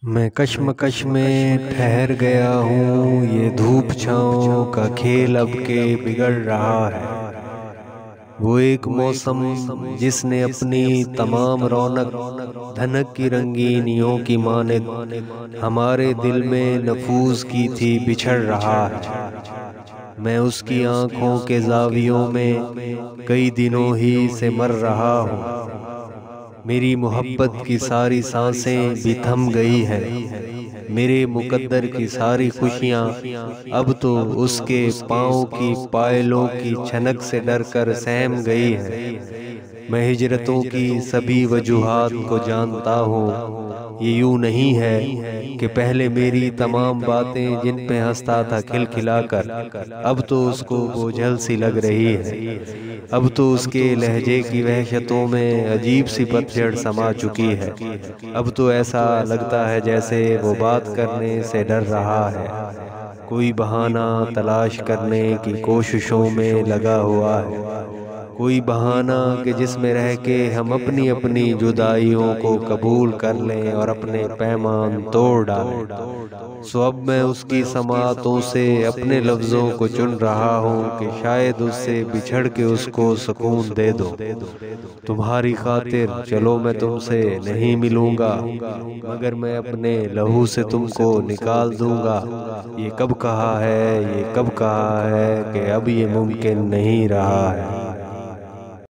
میں کشمکش میں ٹھہر گیا ہوں، یہ دھوپ چھاؤں کا کھیل اب کے بگڑ رہا ہے۔ وہ ایک موسم جس نے اپنی تمام رونق دھنک کی رنگینیوں کی مانند ہمارے دل میں نفوذ کی تھی، بچھڑ رہا ہے۔ میں اس کی آنکھوں کے زاویوں میں کئی دنوں ہی سے مر رہا ہوں۔ میری محبت کی ساری سانسیں بھی تھم گئی ہیں، میرے مقدر کی ساری خوشیاں اب تو اس کے پاؤں کی پائلوں کی چھنک سے ڈر کر سہم گئی ہیں۔ میں ہجرتوں کی سبھی وجوہات کو جانتا ہوں۔ یہ یوں نہیں ہے کہ پہلے میری تمام باتیں جن پہ ہنستا تھا کھلکھلا کر، اب تو اس کو بوجھل سی لگ رہی ہے۔ اب تو اس کے لہجے کی وحشتوں میں عجیب سی پتجھڑ سما چکی ہے۔ اب تو ایسا لگتا ہے جیسے وہ بات کرنے سے ڈر رہا ہے، کوئی بہانہ تلاش کرنے کی کوششوں میں لگا ہوا ہے، کوئی بہانہ کہ جس میں رہ کے ہم اپنی اپنی جدائیوں کو قبول کر لیں اور اپنے پیمان توڑ ڈالیں۔ سو اب میں اس کی سماعتوں سے اپنے لفظوں کو چن رہا ہوں کہ شاید اس سے بچھڑ کے اس کو سکون دے دو۔ تمہاری خاطر چلو میں تم سے نہیں ملوں گا، مگر میں اپنے لہو سے تم کو نکال دوں گا۔ یہ کب کہا ہے کہ اب یہ ممکن نہیں رہا ہے۔